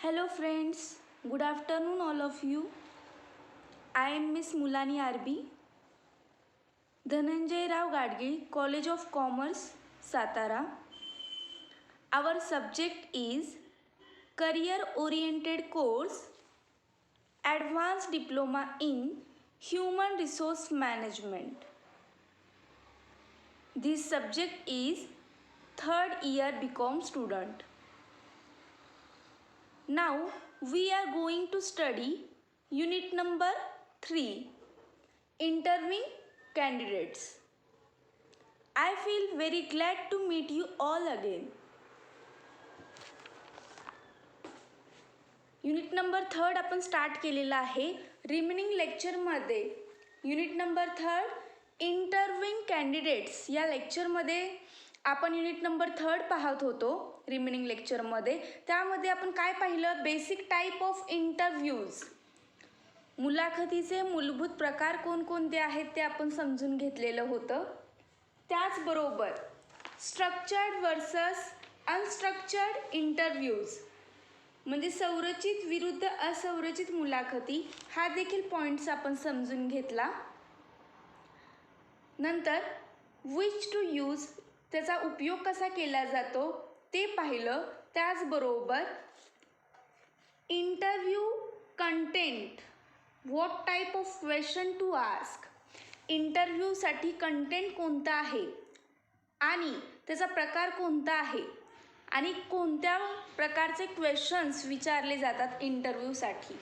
Hello friends, good afternoon all of you. I am Miss Mulani RB, Dhananjay Rao Gadgil, College of Commerce, Satara. Our subject is Career Oriented Course, Advanced Diploma in Human Resource Management. This subject is third year BCom student. Now we are going to study unit number 3, interviewing candidates. I feel very glad to meet you all again. Unit number 3 आपण start केलेला आहे. Remaining लेक्चरमध्ये unit number 3 इंटरव्ह्यूइंग candidates या लेक्चरमध्ये आपण unit number 3 पाहत होतो. Remaining लेक्चरमध्ये त्यामध्ये आपण काय पाहिलं, बेसिक टाईप ऑफ इंटरव्ह्यूज, मुलाखतीचे मूलभूत प्रकार कोणकोणते आहेत ते आपण समजून घेतलेलं होतं. त्याचबरोबर स्ट्रक्चर्ड वर्सेस अनस्ट्रक्चर्ड इंटरव्ह्यूज म्हणजे संरचित विरुद्ध असंरचित मुलाखती हा देखील पॉईंट्स आपण समजून घेतला. नंतर विच टू यूज त्याचा उपयोग कसा केला जातो ते पाहिलं. त्याचबरोबर interview content, what type of question to ask, इंटरव्ह्यूसाठी कंटेंट कोणता आहे आणि त्याचा प्रकार कोणता आहे आणि कोणत्या प्रकारचे क्वेश्चन्स विचारले जातात इंटरव्ह्यूसाठी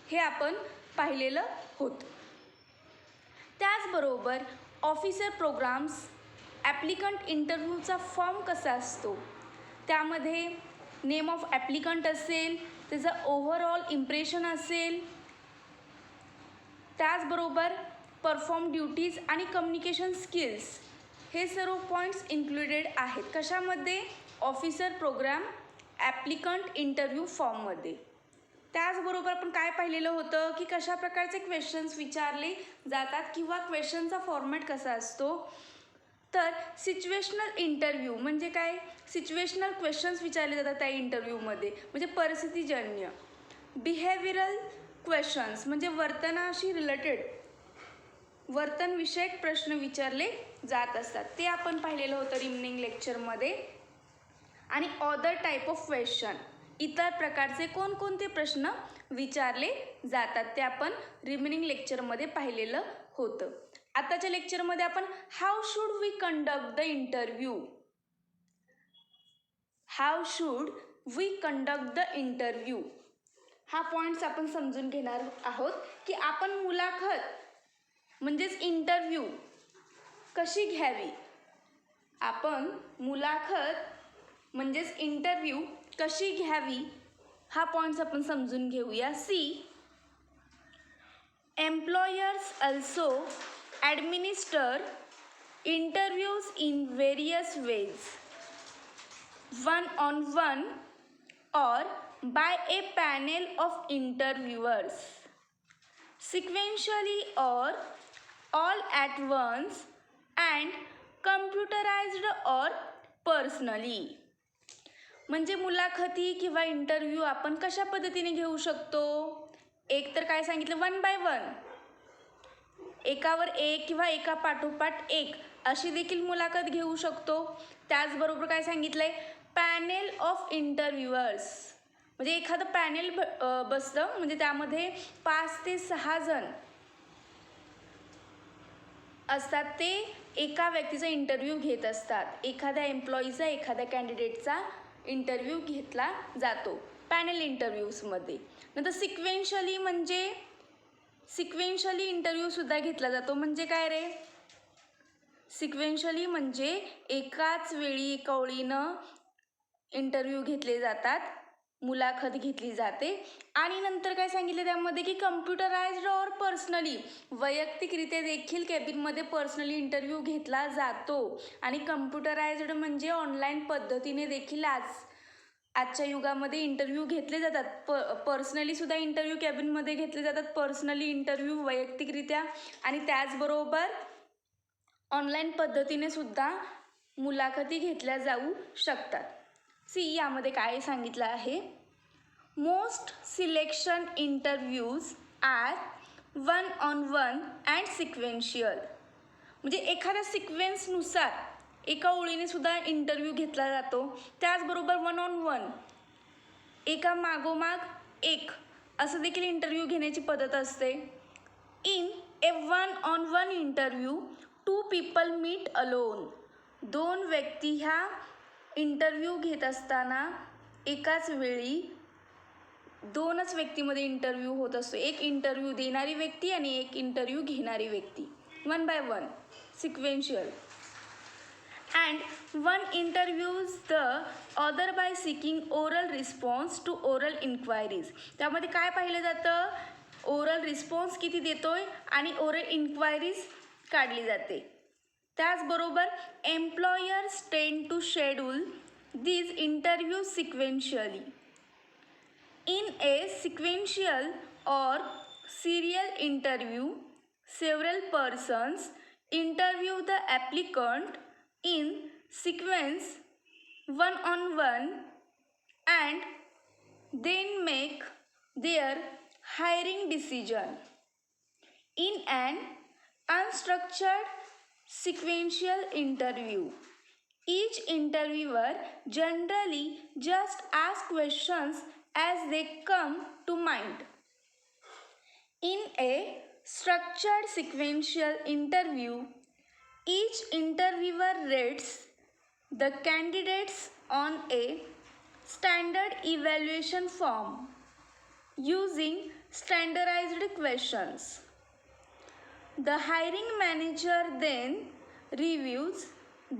हे आपण पाहिलेलं होतं. त्याचबरोबर ऑफिसर प्रोग्राम्स, ॲप्लिकंट इंटरव्ह्यूचा फॉर्म कसा असतो, त्यामध्ये नेम ऑफ ॲप्लिकंट असेल, त्याचं ओव्हरऑल इम्प्रेशन असेल, त्याचबरोबर परफॉर्म ड्युटीज आणि कम्युनिकेशन स्किल्स हे सर्व पॉईंट्स इन्क्लुडेड आहेत. कशामध्ये, ऑफिसर प्रोग्राम ॲप्लिकंट इंटरव्ह्यू फॉर्ममध्ये. त्याचबरोबर आपण काय पाहिलेलं होतं की कशा प्रकारचे क्वेश्चन्स विचारले जातात किंवा क्वेश्चनचा फॉर्मॅट कसा असतो. तर सिच्युएशनल इंटरव्ह्यू म्हणजे काय, सिच्युएशनल क्वेश्चन्स विचारले जातात त्या इंटरव्ह्यूमध्ये म्हणजे परिस्थितीजन्य. बिहेवियरल क्वेश्चन्स म्हणजे वर्तनाशी रिलेटेड, वर्तनविषयक प्रश्न विचारले जात असतात, ते आपण पाहिलेलं होतं रिमेनिंग लेक्चरमध्ये. आणि अदर टाईप ऑफ क्वेश्चन, इतर प्रकारचे कोणकोणते प्रश्न विचारले जातात ते आपण रिमेनिंग लेक्चरमध्ये पाहिलेलं होतं. आताच्या लेक्चरमध्ये आपण how should we conduct the interview, how should we conduct the interview हा पॉईंट्स आपण समजून घेणार आहोत की आपण मुलाखत म्हणजेच इंटरव्ह्यू कशी घ्यावी, आपण मुलाखत म्हणजेच इंटरव्ह्यू कशी घ्यावी हा पॉईंट्स आपण समजून घेऊया. See, employers also administer interviews in various ways, one on one or by a panel of interviewers, sequentially or all at once and computerized or personally. म्हणजे मुलाखती किंवा इंटरव्ह्यू आपण कशा पद्धतीने घेऊ शकतो, एक तर काय सांगितलं, वन बाय वन, एकावर एक किंवा एका पाठोपाठ एक अशी देखील मुलाखत घेऊ शकतो. त्याचबरोबर काय सांगितलं आहे, पॅनेल ऑफ इंटरव्ह्यूअर्स म्हणजे एखादं पॅनेल बसतं म्हणजे त्यामध्ये 5 ते 6 जण असतात, ते एका व्यक्तीचा इंटरव्ह्यू घेत असतात. एखाद्या एम्प्लॉईचा, एखाद्या कॅन्डिडेटचा इंटरव्ह्यू घेतला जातो पॅनेल इंटरव्ह्यूजमध्ये. नंतर सिक्वेन्शियली म्हणजे सिक्वेन्शियली इंटरव्ह्यूसुद्धा घेतला जातो. म्हणजे काय रे, सिक्वेन्शियली म्हणजे एकाच वेळी एका ओळीनं इंटरव्ह्यू घेतले जातात, मुलाखत घेतली जाते. आणि नंतर काय सांगितलं त्यामध्ये की कम्प्युटराइज्ड और पर्सनली, वैयक्तिकरित्या देखील कॅबिनमध्ये पर्सनली इंटरव्ह्यू घेतला जातो. आणि कम्प्युटराइज्ड म्हणजे ऑनलाईन पद्धतीने देखील आजच्या युगामध्ये इंटरव्ह्यू घेतले जातात. पर्सनलीसुद्धा इंटरव्ह्यू कॅबिनमध्ये घेतले जातात, पर्सनली इंटरव्ह्यू वैयक्तिकरित्या, आणि त्याचबरोबर ऑनलाईन पद्धतीने सुद्धा मुलाखती घेतल्या जाऊ शकतात. सी, यामध्ये काय सांगितलं आहे, most selection interviews are one on one and sequential. म्हणजे एखाद्या सिक्वेन्सनुसार एका ओळीने सुद्धा इंटरव्ह्यू घेतला जातो. त्याचबरोबर वन ऑन वन, एका मागोमाग एक असं देखील इंटरव्ह्यू घेण्याची पद्धत असते. In a one on one interview two people meet alone. दोन व्यक्ती ह्या इंटरव्ह्यू घेत असताना एकाच वेळी दोनच व्यक्तीमध्ये इंटरव्ह्यू होत असतो. एक इंटरव्ह्यू देणारी व्यक्ती आणि एक इंटरव्ह्यू घेणारी व्यक्ती. One by one sequential. And one interviews the other by seeking oral response to oral inquiries. त्यामध्ये काय पाहिलं जातं? ओरल रिस्पॉन्स किती देतोय आणि ओरल इन्क्वायरीज काढली जाते. त्याचबरोबर employers tend to schedule these interviews sequentially. In a sequential or serial interview, several persons interview the applicant in sequence one on one and then make their hiring decision. In an unstructured sequential interview, each interviewer generally just asks questions as they come to mind. In a structured sequential interview, each interviewer rates the candidates on a standard evaluation form using standardized questions. The hiring manager then reviews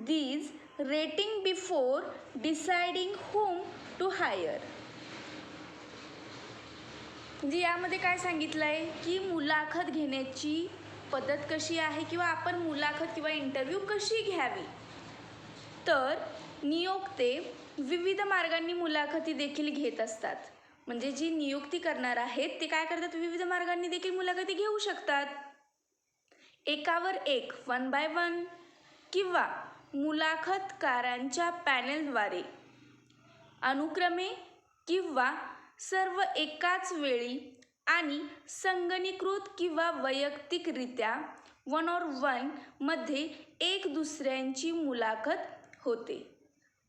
these rating before deciding whom to hire. म्हणजे यामध्ये काय सांगितलं आहे की मुलाखत घेण्याची पद्धत कशी आहे किंवा आपण मुलाखत किंवा इंटरव्ह्यू कशी घ्यावी. तर नियोक्ते विविध मार्गांनी मुलाखती देखील घेत असतात. म्हणजे जी नियुक्ती करणार आहेत ते काय करतात? विविध मार्गांनी देखील मुलाखती घेऊ शकतात. एकावर एक वन बाय वन किंवा मुलाखतकारांच्या पॅनेलद्वारे अनुक्रमे किंवा सर्व एकाच वेळी आणि संगणकीकृत किंवा वैयक्तिकरित्या वन ऑन वन मध्ये एक दुसऱ्यांची मुलाखत होते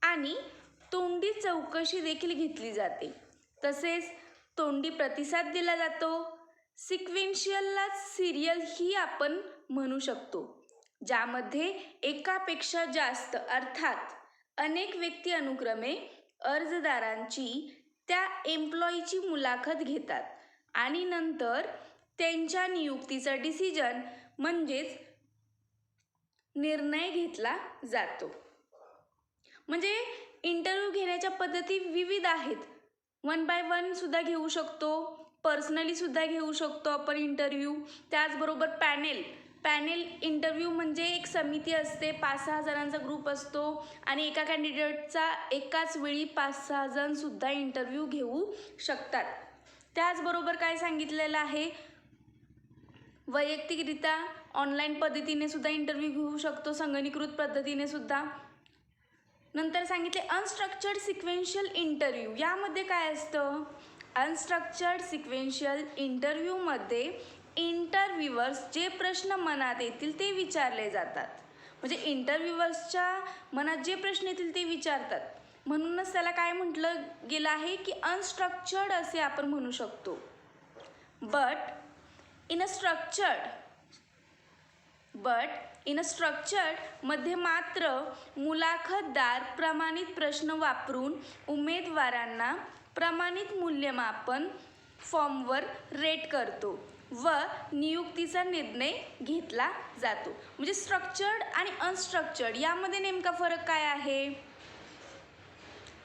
आणि तोंडी चौकशी देखील घेतली जाते. तसेच तोंडी प्रतिसाद दिला जातो. सिक्वेन्शियलला सिरियल ही आपण म्हणू शकतो, ज्यामध्ये एकापेक्षा जास्त अर्थात अनेक व्यक्ती अनुक्रमे अर्जदारांची त्या एम्प्लॉईची मुलाखत घेतात आणि नंतर त्यांच्या नियुक्तीचा डिसिजन म्हणजेच निर्णय घेतला जातो. म्हणजे इंटरव्ह्यू घेण्याच्या पद्धती विविध आहेत. वन बाय वन सुद्धा घेऊ शकतो, पर्सनली सुद्धा घेऊ शकतो आपण इंटरव्ह्यू. त्याचबरोबर पॅनेल इंटरव्ह्यू म्हणजे एक समिती असते, 5-6 जणांचा ग्रुप असतो आणि एका कॅन्डिडेटचा एकाच वेळी 5-6 जणसुद्धा इंटरव्ह्यू घेऊ शकतात. त्याचबरोबर काय सांगितलेलं आहे? वैयक्तिकरित्या ऑनलाईन पद्धतीने सुद्धा इंटरव्ह्यू घेऊ शकतो, संगणकीकृत पद्धतीने सुद्धा. नंतर सांगितले अनस्ट्रक्चर्ड सिक्वेन्शियल इंटरव्ह्यू. यामध्ये काय असतं? अनस्ट्रक्चर्ड सिक्वेन्शियल इंटरव्ह्यूमध्ये इंटरव्ह्यूअर्स जे प्रश्न मनात येतील ते विचारले जातात. म्हणजे इंटरव्ह्यूअर्सच्या मनात जे प्रश्न येतील ते विचारतात. म्हणूनच त्याला काय म्हटलं गेलं आहे की अनस्ट्रक्चर्ड असे आपण म्हणू शकतो. बट इन अ स्ट्रक्चर्ड मध्ये मात्र मुलाखतदार प्रमाणित प्रश्न वापरून उमेदवारांना प्रमाणित मूल्यमापन फॉर्मवर रेट करतो व नियुक्तीचा निर्णय घेतला जातो. म्हणजे स्ट्रक्चर्ड आणि अनस्ट्रक्चर्ड यामध्ये नेमका फरक काय आहे?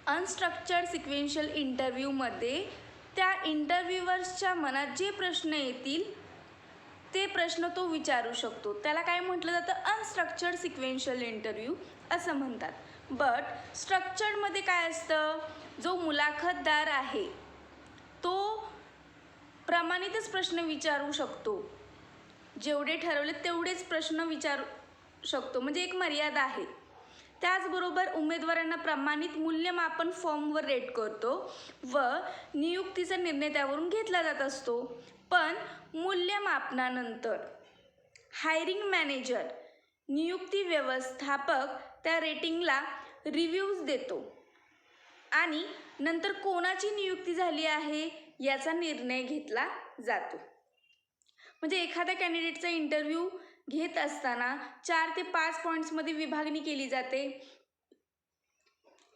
अनस्ट्रक्चर्ड सिक्वेन्शियल इंटरव्ह्यूमध्ये त्या इंटरव्ह्यूअर्सच्या मनात जे प्रश्न येतील ते प्रश्न तो विचारू शकतो. त्याला काय म्हटलं जातं? अनस्ट्रक्चर्ड सिक्वेन्शियल इंटरव्ह्यू असं म्हणतात. बट स्ट्रक्चर्डमध्ये काय असतं? जो मुलाखतदार आहे तो प्रमाणितच प्रश्न विचारू शकतो. जेवढे ठरवले तेवढेच प्रश्न विचारू शकतो. म्हणजे एक मर्यादा आहे. त्याचबरोबर उमेदवारांना प्रमाणित मूल्यमापन फॉर्मवर रेट करतो व नियुक्तीचा निर्णय त्यावरून घेतला जात असतो. पण मूल्यमापनानंतर हायरिंग मॅनेजर नियुक्ती व्यवस्थापक त्या रेटिंगला रिव्ह्यूज देतो आणि नंतर कोणाची नियुक्ती झाली आहे याचा निर्णय घेतला जातो. म्हणजे एखाद्या कॅन्डिडेटचा इंटरव्ह्यू घेत असताना 4 ते 5 पॉईंट्समध्ये विभागणी केली जाते.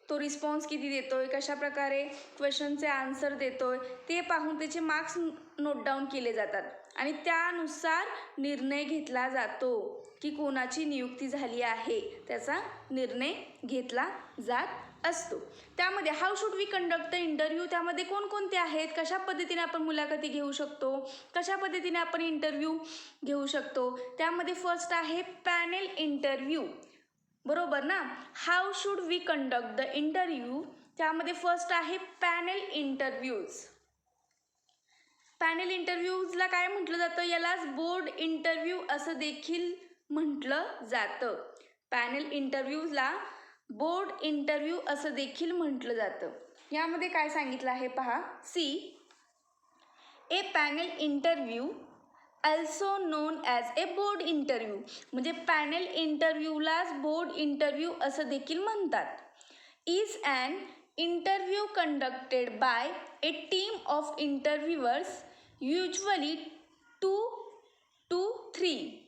तो रिस्पॉन्स किती देतोय, कशा प्रकारे क्वेश्चनचे आन्सर देतोय ते पाहून त्याचे मार्क्स नोट डाऊन केले जातात आणि त्यानुसार निर्णय घेतला जातो की कोणाची नियुक्ती झाली आहे, त्याचा निर्णय घेतला जात असतो. त्यामध्ये how should we conduct the interview, त्यामध्ये कोणकोणते आहेत, कशा पद्धतीने आपण मुलाखती घेऊ शकतो, कशा पद्धतीने आपण इंटरव्ह्यू घेऊ शकतो. त्यामध्ये फर्स्ट आहे पॅनेल इंटरव्ह्यू, बरोबर ना. How should we conduct the interview, त्यामध्ये फर्स्ट आहे पॅनेल इंटरव्ह्यूज. पॅनेल इंटरव्ह्यूजला काय म्हटलं जातं, यालाच बोर्ड इंटरव्ह्यू असं देखील म्हटलं जातं. पॅनेल इंटरव्ह्यूजला बोर्ड इंटरव्ह्यू असं देखील म्हटलं जातं. यामध्ये काय सांगितलं आहे पहा. See a panel interview also known as a board interview, म्हणजे पॅनेल इंटरव्ह्यूलाच बोर्ड इंटरव्ह्यू असं देखील म्हणतात. is an interview conducted by a team of interviewers, usually 2 to 3.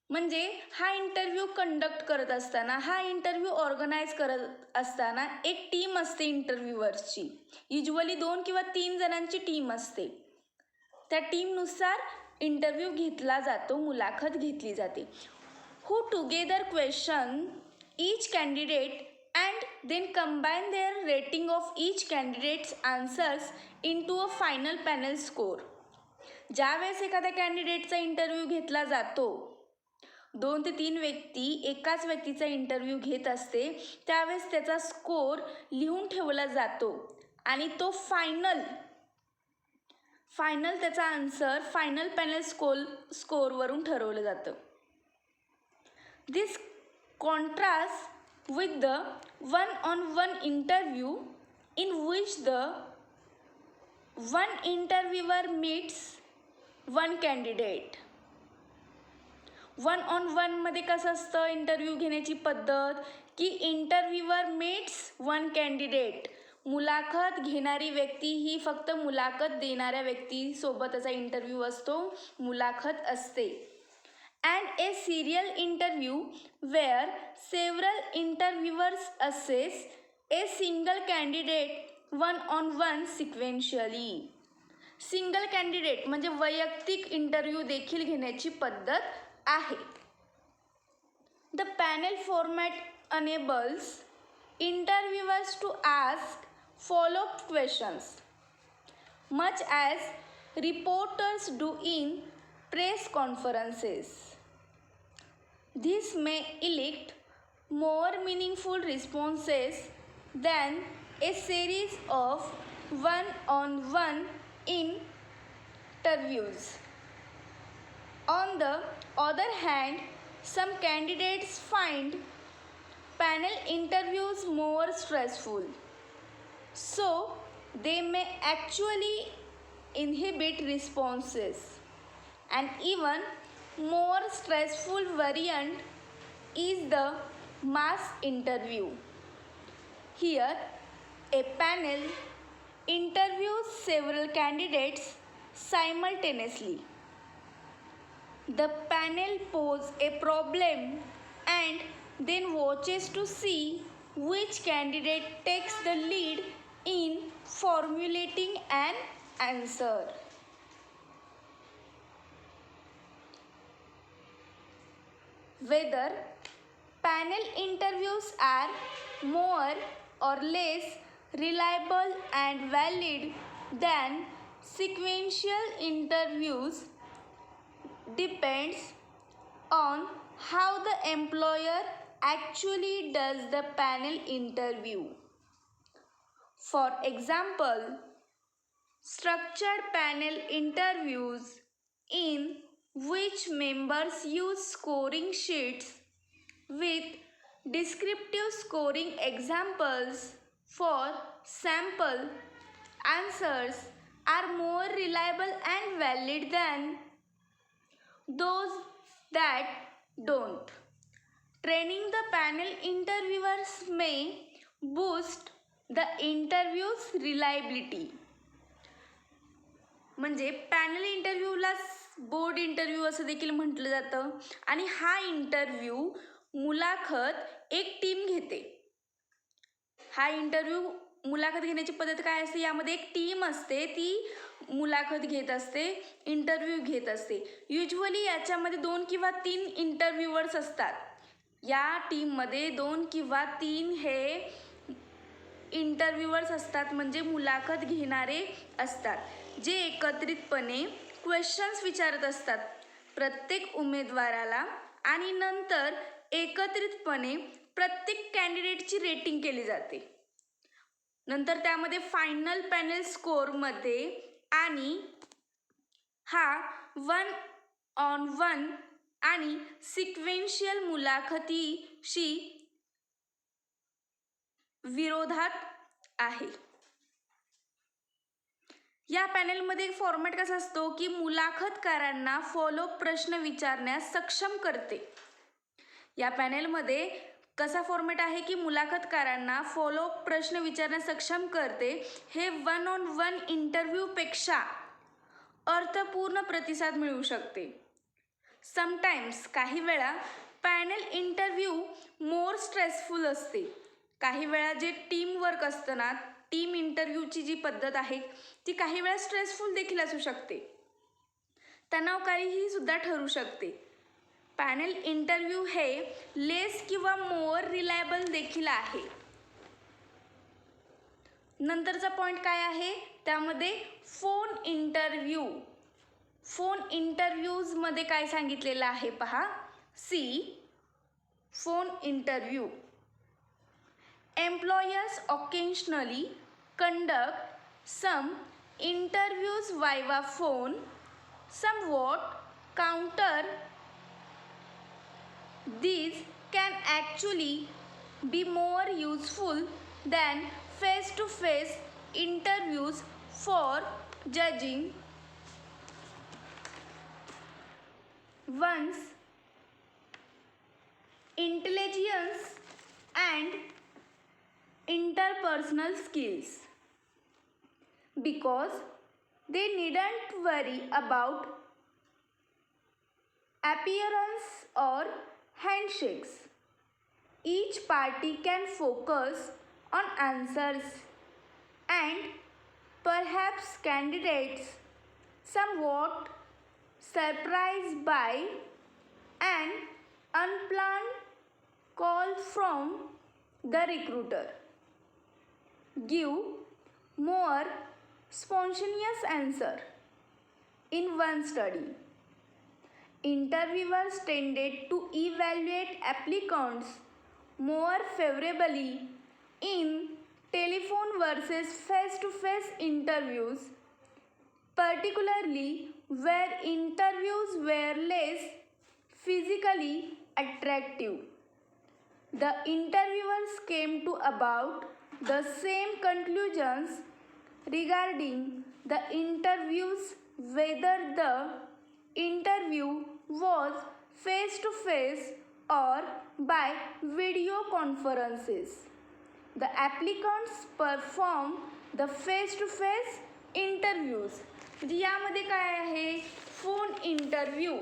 म्हणजे हा इंटरव्ह्यू कंडक्ट करत असताना, हा इंटरव्ह्यू ऑर्गनाईज करत असताना एक टीम असते इंटरव्ह्यूअर्सची. युजली 2 किंवा 3 जणांची टीम असते. त्या टीमनुसार इंटरव्ह्यू घेतला जातो, मुलाखत घेतली जाते. Who together question each candidate and then combine their rating of each candidate's answers into a final panel score. ज्यावेळेस एखाद्या कॅन्डिडेटचा इंटरव्ह्यू घेतला जातो, 2 ते 3 व्यक्ती एकाच व्यक्तीचा इंटरव्ह्यू घेत असते, त्यावेळेस त्याचा स्कोर लिहून ठेवला जातो आणि तो फायनल त्याचा आन्सर फायनल पॅनल स्कोरवरून ठरवलं जातं. This contrast with the one-on-one interview in which the one interviewer meets one candidate. one-on-one मध्ये कसं असतं इंटरव्ह्यू घेण्याची पद्धत की इंटरव्ह्यूवर मीट्स वन कॅन्डिडेट. मुलाखत घेणारी व्यक्ती ही फक्त मुलाखत देणाऱ्या व्यक्तीसोबत त्याचा इंटरव्ह्यू असतो, मुलाखत असते. And a serial interview where several interviewers assess a single candidate one on one sequentially. Single candidate म्हणजे वैयक्तिक इंटरव्ह्यू देखील घेण्याची पद्धत आहे. The panel format enables interviewers to ask follow-up questions, much as reporters do in press conferences. This may elicit more meaningful responses than a series of one-on-one interviews. On the other hand, some candidates find panel interviews more stressful, so they may actually inhibit responses. An even more stressful variant is the mass interview. Here, a panel interviews several candidates simultaneously. The panel poses a problem and then watches to see which candidate takes the lead in formulating an answer. Whether panel interviews are more or less reliable and valid than sequential interviews depends on how the employer actually does the panel interview. For example, structured panel interviews in which members use scoring sheets with Descriptive scoring examples for sample answers are more reliable and valid than those that don't. Training the panel interviewers may boost the interview's reliability. म्हणजे panel इंटरव्ह्यूला board interview असं देखील म्हटलं जातं आणि हा interview मुलाखत एक टीम घेते. हा इंटरव्ह्यू मुलाखत घेण्याची पद्धत काय असते, यामध्ये एक टीम असते, ती मुलाखत घेत असते, इंटरव्ह्यू घेत असते. युजली याच्यामध्ये 2 किंवा 3 इंटरव्ह्यूअर्स असतात. या टीममध्ये 2 किंवा 3 हे इंटरव्ह्यूअर्स असतात, म्हणजे मुलाखत घेणारे असतात, जे एकत्रितपणे क्वेश्चन्स विचारत असतात प्रत्येक उमेदवाराला आणि नंतर एकत्रितपणे प्रत्येक कॅन्डिडेटची रेटिंग केली जाते. नंतर त्यामध्ये फायनल पॅनल स्कोअरमध्ये आणि हा 1-on-1 आणि सिक्वेन्शियल मुलाखतीशी विरोधात आहे. या पॅनलमध्ये फॉर्मॅट कसा असतो की मुलाखतकारांना फॉलो प्रश्न विचारण्यास सक्षम करते. या पॅनलमध्ये कसा फॉर्मॅट आहे की मुलाखतकारांना फॉलो प्रश्न विचारण्यास सक्षम करते. हे 1-on-1 इंटरव्ह्यूपेक्षा अर्थपूर्ण प्रतिसाद मिळू शकते. समटाइम्स काही वेळा पॅनल इंटरव्ह्यू मोर स्ट्रेसफुल असते. काही वेळा जे टीम वर्क असतं ना, टीम इंटरव्ह्यूची जी पद्धत आहे ती काही वेळा स्ट्रेसफुल देखील असू शकते, तणावकारीही सुद्धा ठरू शकते. पॅनल इंटरव्ह्यू हे लेस किंवा मोर रिलायबल देखील आहे. नंतरचा पॉईंट काय आहे, त्यामध्ये फोन इंटरव्ह्यू. फोन इंटरव्ह्यूजमध्ये काय सांगितलेलं आहे पहा. Phone interview. Employers occasionally conduct some interviews via phone, somewhat counter. These can actually be more useful than face-to-face interviews for judging one's intelligence and interpersonal skills, because they needn't worry about appearance or handshakes. Each party can focus on answers, and perhaps candidates somewhat surprised by an unplanned call from the recruiter give more spontaneous answer. In one study, interviewers tended to evaluate applicants more favorably in telephone versus face-to-face interviews, particularly where interviews were less physically attractive. The interviewers came to about the same conclusions regarding the interviews, whether the interview was face-to-face or by video conferences. The applicants perform the face-to-face interviews. म्हणजे यामध्ये काय आहे, phone interview.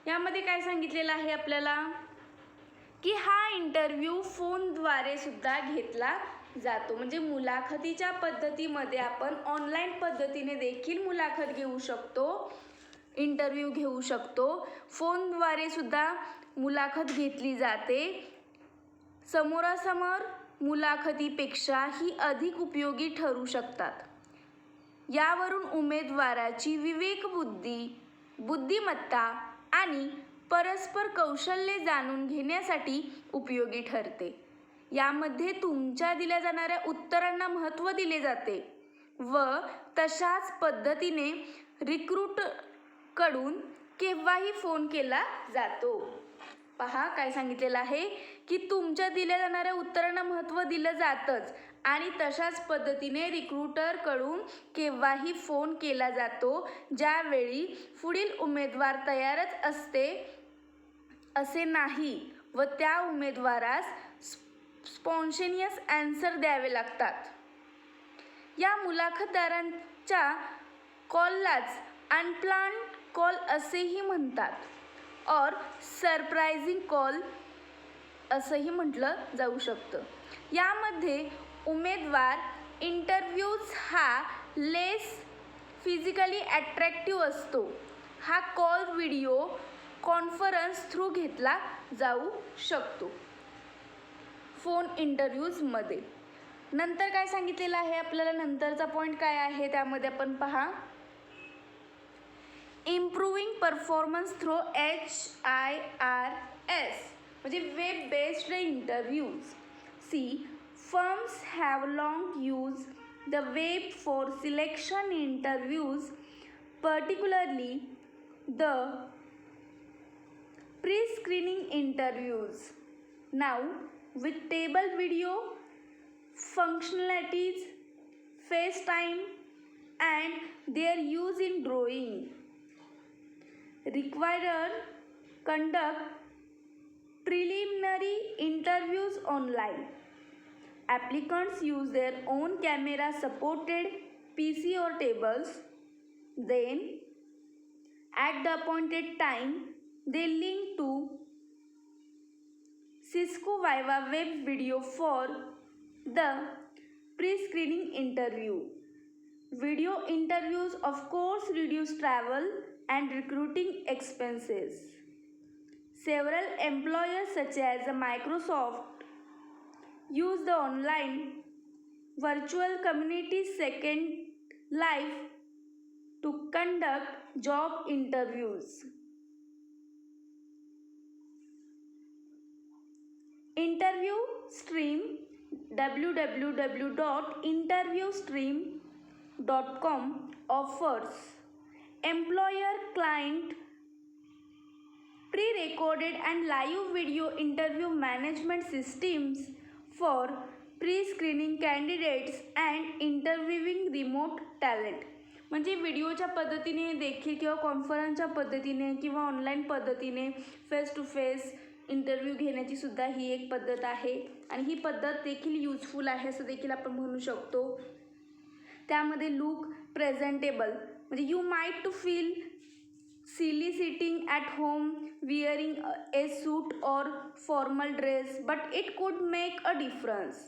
यामध्ये काय सांगितलेलं आहे आपल्याला की हा इंटरव्ह्यू फोनद्वारे सुद्धा घेतला जातो. म्हणजे मुलाखतीच्या पद्धतीमध्ये आपण ऑनलाईन पद्धतीने देखील मुलाखत घेऊ शकतो, इंटरव्ह्यू घेऊ शकतो. फोनद्वारे सुद्धा मुलाखत घेतली जाते. समोरासमोर मुलाखतीपेक्षा ही अधिक उपयोगी ठरू शकतात. यावरून उमेदवाराची विवेकबुद्धी, बुद्धिमत्ता आणि परस्पर कौशल्ये जाणून घेण्यासाठी उपयोगी ठरते. यामध्ये तुमच्या दिल्या जाणाऱ्या उत्तरांना महत्त्व दिले जाते व तशाच पद्धतीने रिक्रूटकडून केव्हाही फोन केला जातो. पहा काय सांगितलेलं आहे की तुमच्या दिल्या जाणाऱ्या उत्तरांना महत्त्व दिलं जातंच आणि तशाच पद्धतीने रिक्रूटरकडून केव्हाही फोन केला जातो ज्यावेळी पुढील उमेदवार तयारच असते असे नाही व त्या उमेदवारास स्पॉन्टेनियस ॲन्सर द्यावे लागतात. या मुलाखतदारांच्या कॉललाच अनप्लान्ड कॉल असेही म्हणतात और सरप्रायझिंग कॉल असंही म्हटलं जाऊ शकतं. यामध्ये उमेदवार इंटरव्ह्यूज हा लेस फिजिकली ॲट्रॅक्टिव्ह असतो. हा कॉल व्हिडिओ कॉन्फरन्स थ्रू घेतला जाऊ शकतो फोन इंटरव्ह्यूजमध्ये. नंतर काय सांगितलेलं आहे आपल्याला, नंतरचा पॉईंट काय आहे त्यामध्ये आपण पहा, इम्प्रूव्हिंग परफॉर्मन्स थ्रू HIRS म्हणजे web based interviews. See firms have long use the web for selection interviews, particularly the pre-screening interviews. Now, with table video functionalities, FaceTime, and their use in drawing, require conduct preliminary interviews online. Applicants use their own camera-supported PC or tables. Then, at the appointed time, they link to Cisco Viva web video for the pre-screening interview. Video interviews of course reduce travel and recruiting expenses. Several employers such as Microsoft use the online virtual community Second Life to conduct job interviews. Interview Stream, www.interviewstream.com offers employer-client pre-recorded and live video interview management systems for pre-screening candidates and interviewing remote talent. म्हणजे व्हिडिओच्या पद्धतीने देखील किंवा कॉन्फरन्सच्या पद्धतीने किंवा online पद्धतीने face to face interview घेण्याची सुद्धा ही एक पद्धत आहे आणि ही पद्धत देखील यूजफुल आहे असं देखील आपण म्हणू शकतो. त्यामध्ये लुक प्रेझेंटेबल म्हणजे you might to feel silly sitting at home wearing a suit or formal dress, but it could make a difference.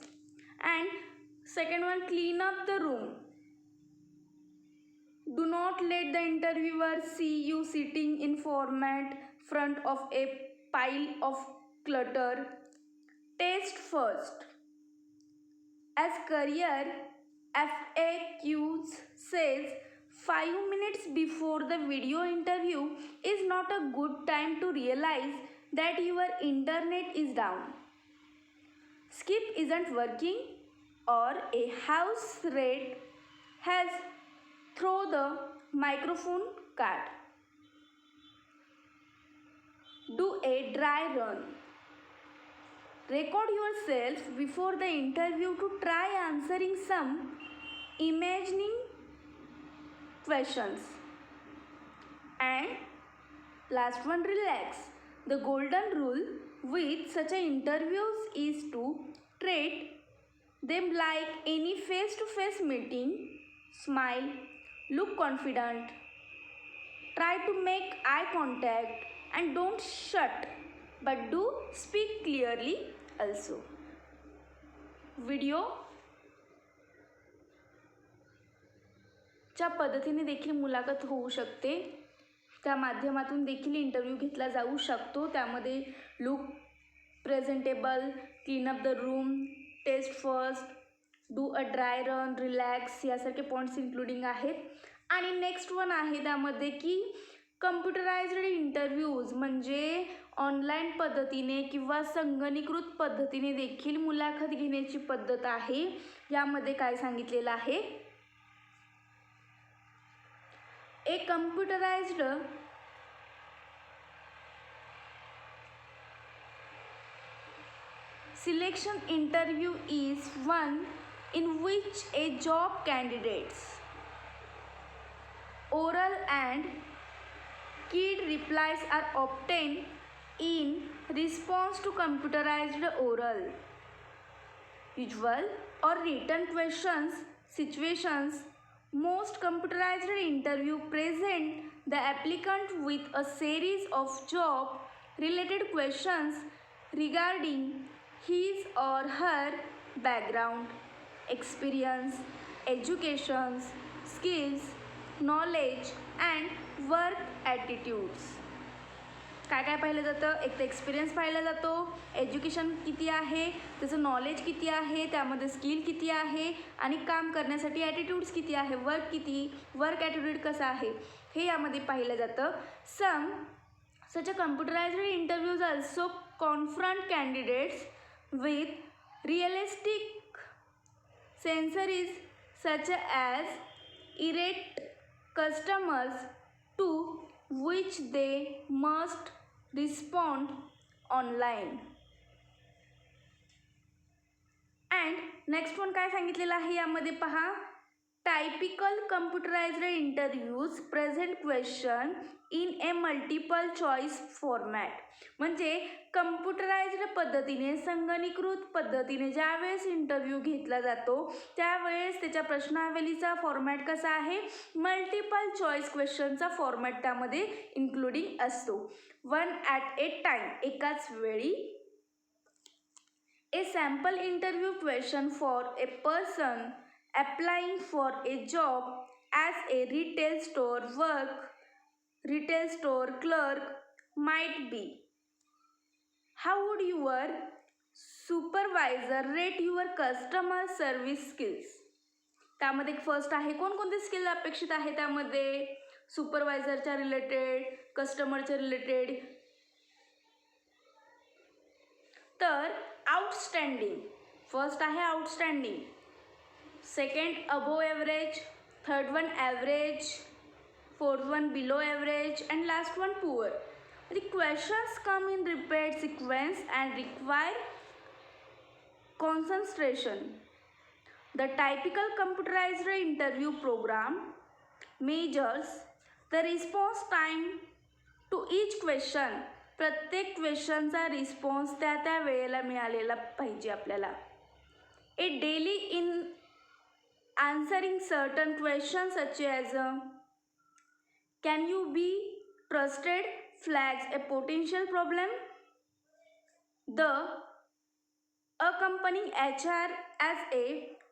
And second one, clean up the room. Do not let the interviewer see you sitting in format front of a pile of clutter. Taste first. As career FAQs says, 5 minutes before the video interview is not a good time to realize that your internet is down, Skip isn't working, or a house rat has thrown the microphone card. Do a dry run. Record yourself before the interview to try answering some imagining questions. And last one, relax. The golden rule with such interviews is to treat them like any face-to-face meeting. Smile, look confident, try to make eye contact, and don't shut, but do speak clearly also. Video च्या पद्धतीने देखील मुलाखत होऊ शकते. त्या माध्यमातून देखील interview घेतला जाऊ शकतो. त्यामध्ये look presentable, clean up the room, test first, do a dry run, relax यासारखे पॉईंट्स इन्क्लुडिंग आहेत. आणि नेक्स्ट वन आहे त्यामध्ये की कम्प्युटराइज्ड इंटरव्ह्यूज म्हणजे ऑनलाईन पद्धतीने किंवा संगणकीकृत पद्धतीने देखील मुलाखत घेण्याची पद्धत आहे. यामध्ये काय सांगितलेलं आहे, A computerized Selection interview is one in which a job candidates oral and keyed replies are obtained in response to computerized oral, visual or written questions, situations. Most computerized interview present the applicant with a series of job related questions regarding his or her background, experience, educations, skills, knowledge and work attitudes. काय काय पाहिलं जातं? एक तर experience पाहिला जातो, education किती आहे, त्याचं नॉलेज किती आहे, त्यामध्ये स्किल किती आहे आणि काम करण्यासाठी ॲटिट्यूड्स किती आहे, वर्क ॲटिट्यूड कसा आहे हे यामध्ये पाहिलं जातं. Such a computerised interviews also confront candidates with realistic scenarios such as irate customers to which they must respond online. and next one काय सांगितलेलं आहे यामध्ये पहा. Typical computerised interviews present question in a multiple choice format. म्हणजे computerised पद्धतीने संगणकीकृत पद्धतीने ज्यावेळेस इंटरव्ह्यू घेतला जातो त्यावेळेस त्याच्या प्रश्नावलीचा फॉर्मॅट कसा आहे, मल्टिपल चॉईस क्वेश्चनचा फॉर्मॅट त्यामध्ये इन्क्लुडिंग असतो. वन ॲट ए टाइम, एकाच वेळी. A sample interview question for a person applying for a job as a retail store clerk might be, how would your supervisor rate your customer service skills. त्यामध्ये first आहे कोणकोणते skill अपेक्षित आहे त्यामध्ये, सुपरवायझरच्या related, कस्टमरच्या related. तर outstanding, first आहे outstanding, second above average, third one average, fourth one below average and last one poor. The questions come in repeat sequence and require concentration. The typical computerized interview program measures the response time to each question. प्रत्येक क्वेश्चनचा response त्या वेळेला मिळालेला पाहिजे आपल्याला. A daily in answering certain questions such as can you be trusted flags a potential problem. The accompanying HR as a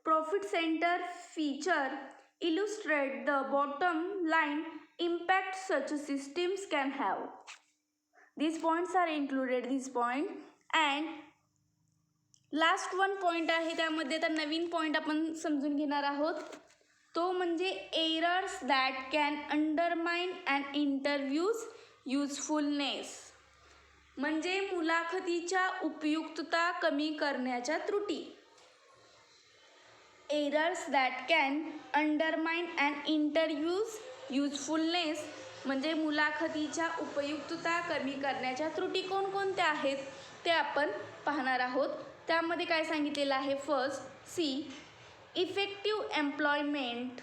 profit center feature illustrate the bottom line impact such systems can have. These points are included, this point. and last one point आहे त्यामध्ये आता नवीन point आपण समजून घेणार आहोत, तो म्हणजे errors that can undermine and interviews usefulness. म्हणजे मुलाखतीच्या उपयुक्तता कमी करण्याच्या त्रुटी. Errors that can undermine and interviews usefulness म्हणजे मुलाखतीच्या उपयुक्तता कमी करण्याच्या त्रुटी कोणकोणत्या आहेत ते आपण पाहणार आहोत. त्यामध्ये काय सांगितलेलं आहे, first see effective employment,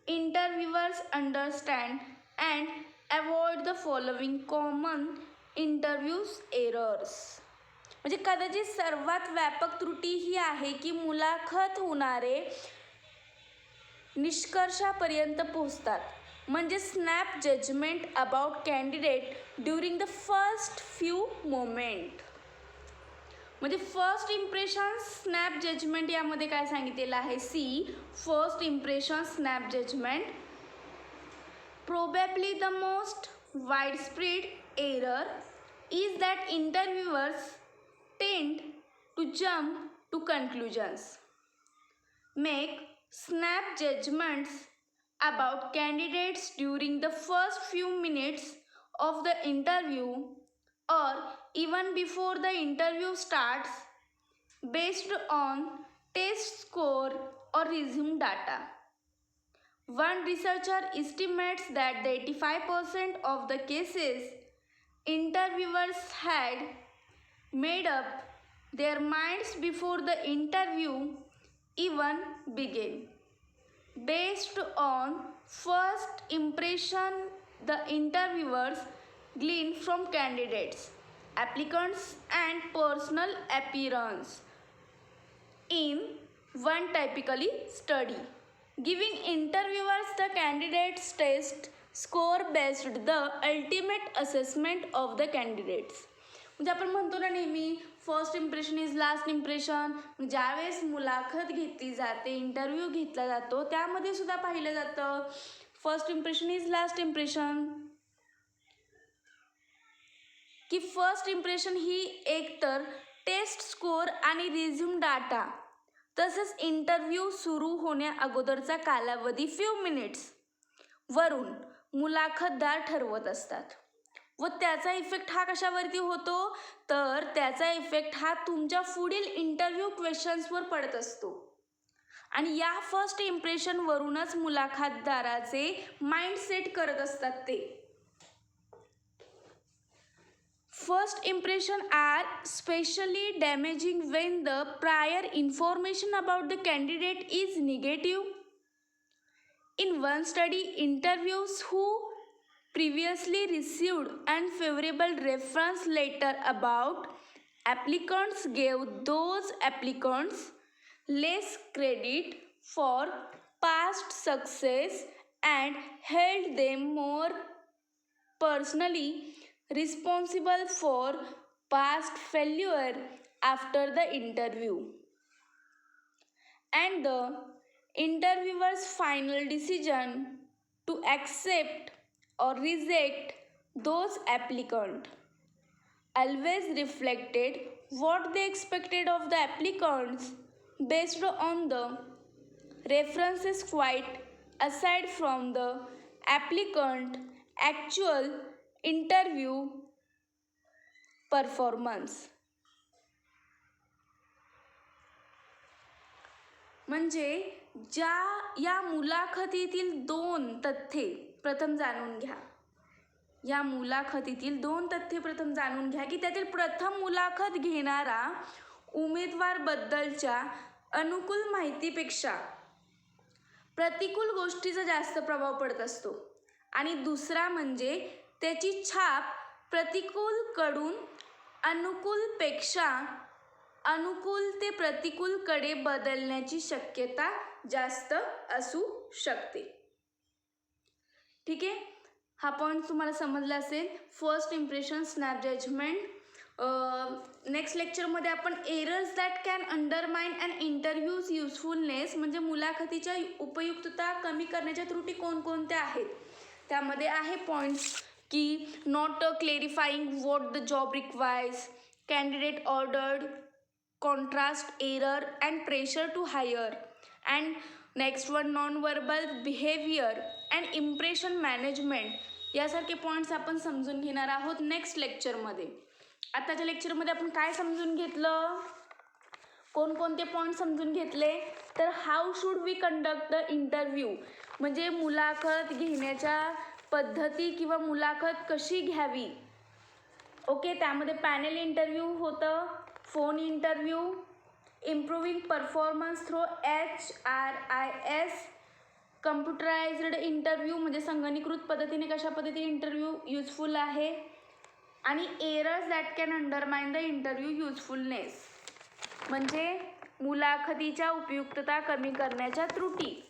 interviewers understand and avoid the following common interviews errors. म्हणजे कदाचित सर्वात व्यापक त्रुटी ही आहे की मुलाखत होणारे निष्कर्षापर्यंत पोहोचतात, म्हणजे snap judgement about candidate during the first few moment. म्हणजे फर्स्ट इम्प्रेशन स्नॅप जजमेंट यामध्ये काय सांगितलेलं आहे, see first impression snap judgement. Probably the most widespread error is that interviewers tend to jump to conclusions, make snap judgements about candidates during the first few minutes of the interview or even before the interview starts based on test score or resume data. One researcher estimates that the 85% of the cases interviewers had made up their minds before the interview even begin. Based on first impression, the interviewers glean from candidates, applicants, and personal appearance in one typically study, giving interviewers the candidates test score based the ultimate assessment of the candidates. म्हणजे आपण म्हणतो ना नेहमी first impression is last impression. ज्यावेळेस मुलाखत घेतली जाते, interview घेतला जातो, त्यामध्ये सुद्धा पाहिलं जातं first impression is last impression. की फर्स्ट इम्प्रेशन ही एकतर टेस्ट स्कोअर आणि रिझ्यूम डाटा तसंच इंटरव्ह्यू सुरू होण्या अगोदरचा कालावधी फ्यू मिनिट्स वरून मुलाखतदार ठरवत असतात. व त्याचा इफेक्ट हा कशावरती होतो, तर त्याचा इफेक्ट हा तुमच्या पुढील इंटरव्ह्यू क्वेश्चन्सवर पडत असतो. आणि या फर्स्ट इम्प्रेशनवरूनच मुलाखतदाराचे माइंड सेट करत असतात ते. First impression are especially damaging when the prior information about the candidate is negative. In one study, interviews who previously received unfavorable reference letter about applicants gave those applicants less credit for past success and held them more personally responsible for past failure after the interview. And the interviewer's final decision to accept or reject those applicants always reflected what they expected of the applicants based on the references quite aside from the applicant actual interview performance. म्हणजे या मुलाखतीतील दोन तथ्ये प्रथम जाणून घ्या. या मुलाखतीतील दोन तथ्ये प्रथम जाणून घ्या की त्यातील प्रथम मुलाखत घेणारा उमेदवारबद्दलच्या अनुकूल माहितीपेक्षा प्रतिकूल गोष्टीचा जास्त प्रभाव पडत असतो. आणि दुसरा म्हणजे त्याची छाप प्रतिकूलकडून अनुकूलपेक्षा अनुकूल ते प्रतिकूलकडे बदलण्याची शक्यता जास्त असू शकते. ठीक आहे, हा पॉईंट तुम्हाला समजला असेल. First impression, snap judgment. Next लेक्चरमध्ये आपण errors that can undermine and interviews usefulness, म्हणजे मुलाखतीच्या उपयुक्तता कमी करण्याच्या त्रुटी कोणकोणत्या आहेत, त्यामध्ये आहे पॉईंट्स की not clarifying what the job requires, candidate ordered, contrast error and pressure to hire. And next one non verbal behaviour and impression management. यासारखे पॉईंट्स आपण समजून घेणार आहोत नेक्स्ट लेक्चरमध्ये. आताच्या लेक्चरमध्ये आपण काय समजून घेतलं, कोणकोणते पॉईंट समजून घेतले, तर how should we conduct the interview, म्हणजे मुलाखत घेण्याच्या पद्धती किंवा मुलाखत कशी घ्यावी. ओके, त्यामध्ये पॅनेल इंटरव्ह्यू होतं, phone interview, improving performance through HRIS, computerised interview म्हणजे संगणकीकृत पद्धतीने कशा पद्धतीने इंटरव्ह्यू युजफुल आहे, आणि errors that can undermine the interview usefulness म्हणजे मुलाखतीच्या उपयुक्तता कमी करण्याच्या त्रुटी.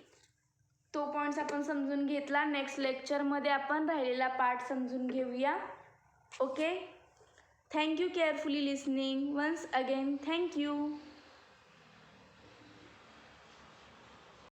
तो पॉईंट्स आपण समजून घेतला. नेक्स्ट लेक्चरमध्ये आपण राहिलेला पार्ट समजून घेऊया. Okay, thank you carefully listening once again. Thank you.